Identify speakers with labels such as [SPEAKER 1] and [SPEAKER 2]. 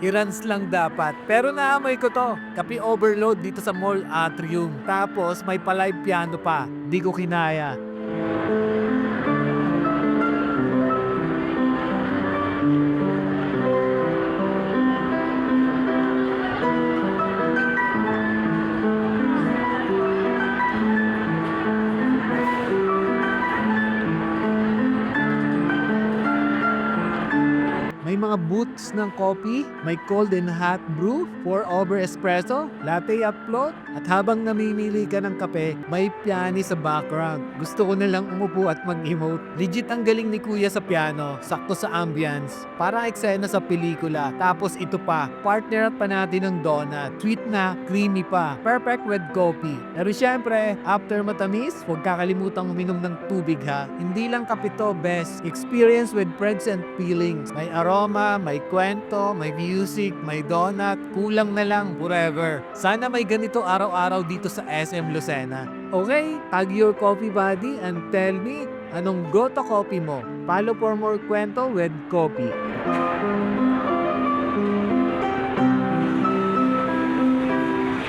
[SPEAKER 1] Irans lang dapat. Pero naamoy ko to. Kape overload dito sa mall atrium. Tapos may pa-live piano pa. Di ko kinaya. May mga booths ng coffee, may cold and hot brew, pour over espresso, latte upload, at habang namimili ka ng kape, may piano sa background. Gusto ko na lang umupo at mag-emote. Legit ang galing ni Kuya sa piano, sakto sa ambience. Parang eksena sa pelikula. Tapos ito pa, partner pa natin ng donut. Sweet na, creamy pa. Perfect with coffee. Pero syempre, after matamis, huwag kakalimutang uminom ng tubig ha. Hindi lang kape to, best. Experience with friends and feelings. May aroma, may kwento, may music, may donut. Kulang na lang forever. Sana may ganito araw-araw dito sa SM Lucena. Okay, tag your coffee buddy and tell me anong go-to coffee mo. Follow for more kwento with coffee.